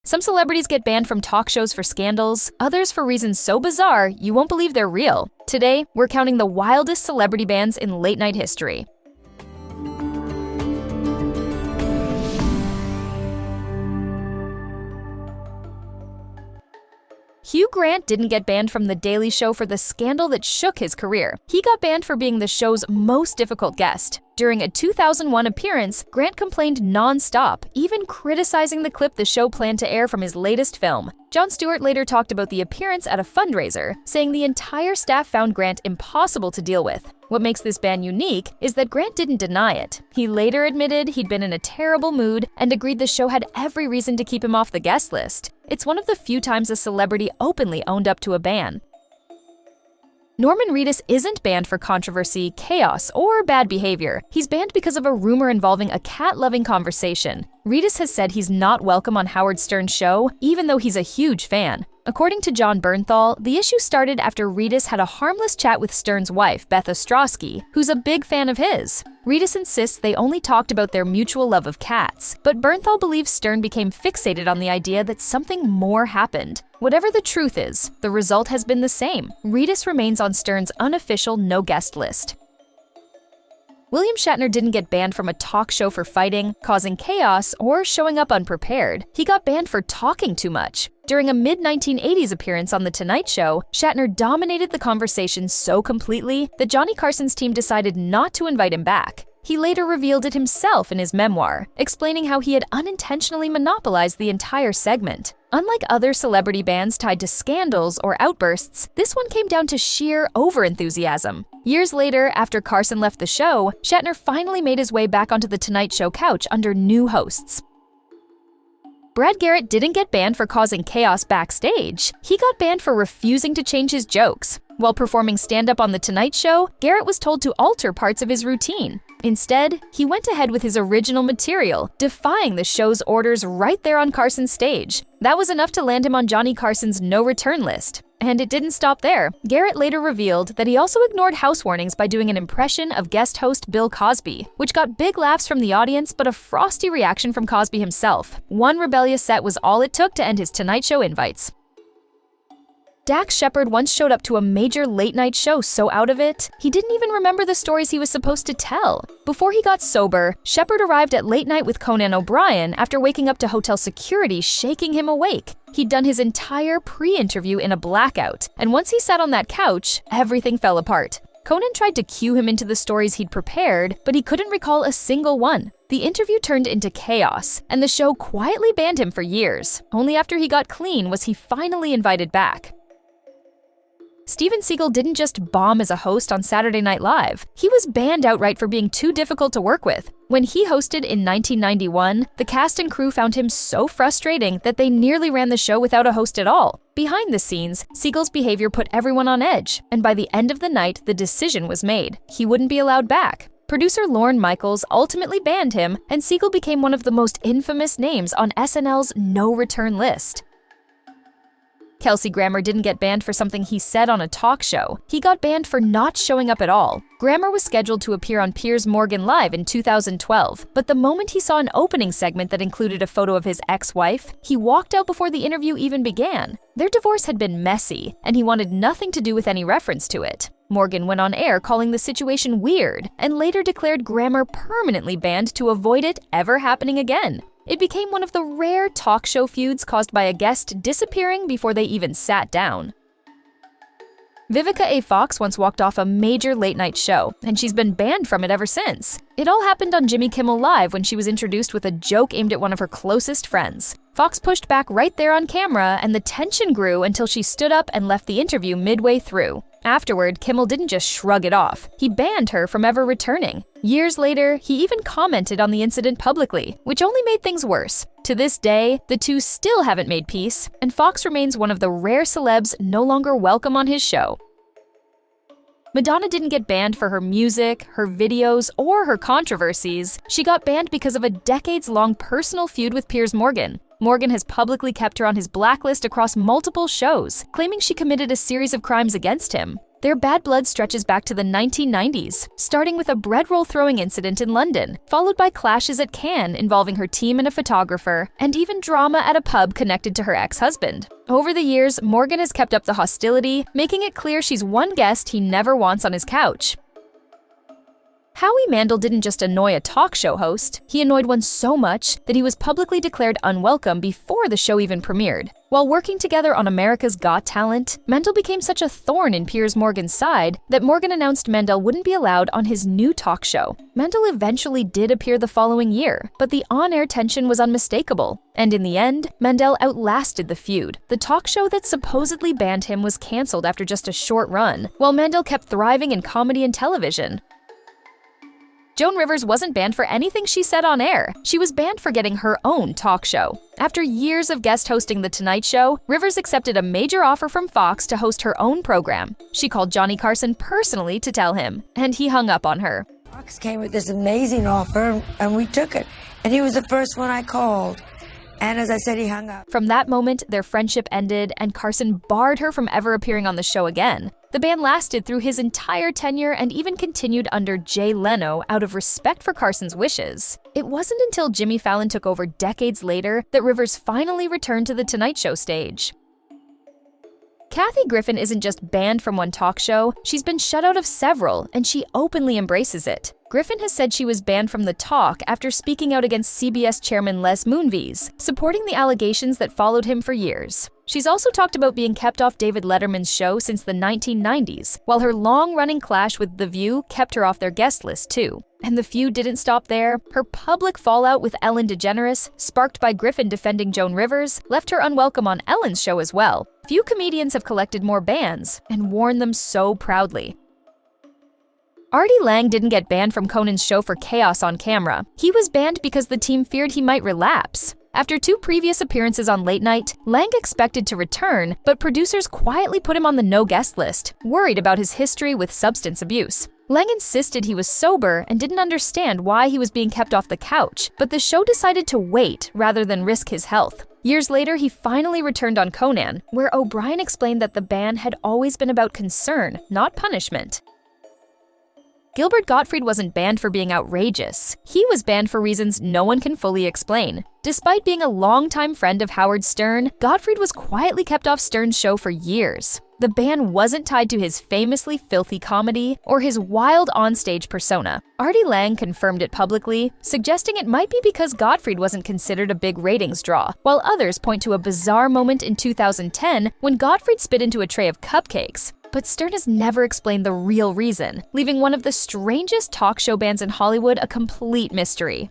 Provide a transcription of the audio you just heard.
Some celebrities get banned from talk shows for scandals, others for reasons so bizarre you won't believe they're real. Today, we're counting the wildest celebrity bans in late-night history. Hugh Grant didn't get banned from The Daily Show for the scandal that shook his career. He got banned for being the show's most difficult guest. During a 2001 appearance, Grant complained non-stop, even criticizing the clip the show planned to air from his latest film. Jon Stewart later talked about the appearance at a fundraiser, saying the entire staff found Grant impossible to deal with. What makes this ban unique is that Grant didn't deny it. He later admitted he'd been in a terrible mood and agreed the show had every reason to keep him off the guest list. It's one of the few times a celebrity openly owned up to a ban. Norman Reedus isn't banned for controversy, chaos, or bad behavior. He's banned because of a rumor involving a cat-loving conversation. Reedus has said he's not welcome on Howard Stern's show, even though he's a huge fan. According to Jon Bernthal, the issue started after Reedus had a harmless chat with Stern's wife, Beth Ostrowski, who's a big fan of his. Reedus insists they only talked about their mutual love of cats, but Bernthal believes Stern became fixated on the idea that something more happened. Whatever the truth is, the result has been the same. Reedus remains on Stern's unofficial no-guest list. William Shatner didn't get banned from a talk show for fighting, causing chaos, or showing up unprepared. He got banned for talking too much. During a mid-1980s appearance on The Tonight Show, Shatner dominated the conversation so completely that Johnny Carson's team decided not to invite him back. He later revealed it himself in his memoir, explaining how he had unintentionally monopolized the entire segment. Unlike other celebrity bans tied to scandals or outbursts, this one came down to sheer overenthusiasm. Years later, after Carson left the show, Shatner finally made his way back onto The Tonight Show couch under new hosts. Brad Garrett didn't get banned for causing chaos backstage. He got banned for refusing to change his jokes. While performing stand-up on The Tonight Show, Garrett was told to alter parts of his routine. Instead, he went ahead with his original material, defying the show's orders right there on Carson's stage. That was enough to land him on Johnny Carson's no-return list. And it didn't stop there. Garrett later revealed that he also ignored house warnings by doing an impression of guest host Bill Cosby, which got big laughs from the audience but a frosty reaction from Cosby himself. One rebellious set was all it took to end his Tonight Show invites. Dax Shepard once showed up to a major late-night show so out of it, he didn't even remember the stories he was supposed to tell. Before he got sober, Shepard arrived at late night with Conan O'Brien after waking up to hotel security shaking him awake. He'd done his entire pre-interview in a blackout, and once he sat on that couch, everything fell apart. Conan tried to cue him into the stories he'd prepared, but he couldn't recall a single one. The interview turned into chaos, and the show quietly banned him for years. Only after he got clean was he finally invited back. Steven Seagal didn't just bomb as a host on Saturday Night Live. He was banned outright for being too difficult to work with. When he hosted in 1991, the cast and crew found him so frustrating that they nearly ran the show without a host at all. Behind the scenes, Seagal's behavior put everyone on edge, and by the end of the night, the decision was made. He wouldn't be allowed back. Producer Lorne Michaels ultimately banned him, and Seagal became one of the most infamous names on SNL's no-return list. Kelsey Grammer didn't get banned for something he said on a talk show. He got banned for not showing up at all. Grammer was scheduled to appear on Piers Morgan Live in 2012, but the moment he saw an opening segment that included a photo of his ex-wife, he walked out before the interview even began. Their divorce had been messy, and he wanted nothing to do with any reference to it. Morgan went on air calling the situation weird, and later declared Grammer permanently banned to avoid it ever happening again. It became one of the rare talk show feuds caused by a guest disappearing before they even sat down. Vivica A. Fox once walked off a major late-night show, and she's been banned from it ever since. It all happened on Jimmy Kimmel Live when she was introduced with a joke aimed at one of her closest friends. Fox pushed back right there on camera, and the tension grew until she stood up and left the interview midway through. Afterward, Kimmel didn't just shrug it off. He banned her from ever returning. Years later, he even commented on the incident publicly, which only made things worse. To this day, the two still haven't made peace, and Fox remains one of the rare celebs no longer welcome on his show. Madonna didn't get banned for her music, her videos, or her controversies. She got banned because of a decades-long personal feud with Piers Morgan. Morgan has publicly kept her on his blacklist across multiple shows, claiming she committed a series of crimes against him. Their bad blood stretches back to the 1990s, starting with a bread roll throwing incident in London, followed by clashes at Cannes involving her team and a photographer, and even drama at a pub connected to her ex-husband. Over the years, Morgan has kept up the hostility, making it clear she's one guest he never wants on his couch. Howie Mandel didn't just annoy a talk show host, he annoyed one so much that he was publicly declared unwelcome before the show even premiered. While working together on America's Got Talent, Mandel became such a thorn in Piers Morgan's side that Morgan announced Mandel wouldn't be allowed on his new talk show. Mandel eventually did appear the following year, but the on-air tension was unmistakable. And in the end, Mandel outlasted the feud. The talk show that supposedly banned him was canceled after just a short run, while Mandel kept thriving in comedy and television. Joan Rivers wasn't banned for anything she said on air. She was banned for getting her own talk show. After years of guest hosting The Tonight Show, Rivers accepted a major offer from Fox to host her own program. She called Johnny Carson personally to tell him, and he hung up on her. Fox came with this amazing offer, and we took it. And he was the first one I called. And as I said, he hung up. From that moment, their friendship ended, and Carson barred her from ever appearing on the show again. The ban lasted through his entire tenure and even continued under Jay Leno out of respect for Carson's wishes. It wasn't until Jimmy Fallon took over decades later that Rivers finally returned to the Tonight Show stage. Kathy Griffin isn't just banned from one talk show, she's been shut out of several, and she openly embraces it. Griffin has said she was banned from The Talk after speaking out against CBS chairman Les Moonves, supporting the allegations that followed him for years. She's also talked about being kept off David Letterman's show since the 1990s, while her long-running clash with The View kept her off their guest list too. And the feud didn't stop there. Her public fallout with Ellen DeGeneres, sparked by Griffin defending Joan Rivers, left her unwelcome on Ellen's show as well. Few comedians have collected more bans and worn them so proudly. Artie Lange didn't get banned from Conan's show for chaos on camera. He was banned because the team feared he might relapse. After 2 previous appearances on Late Night, Lange expected to return, but producers quietly put him on the no-guest list, worried about his history with substance abuse. Lange insisted he was sober and didn't understand why he was being kept off the couch, but the show decided to wait rather than risk his health. Years later, he finally returned on Conan, where O'Brien explained that the ban had always been about concern, not punishment. Gilbert Gottfried wasn't banned for being outrageous. He was banned for reasons no one can fully explain. Despite being a longtime friend of Howard Stern, Gottfried was quietly kept off Stern's show for years. The ban wasn't tied to his famously filthy comedy or his wild onstage persona. Artie Lange confirmed it publicly, suggesting it might be because Gottfried wasn't considered a big ratings draw, while others point to a bizarre moment in 2010 when Gottfried spit into a tray of cupcakes. But Stern has never explained the real reason, leaving one of the strangest talk show bans in Hollywood a complete mystery.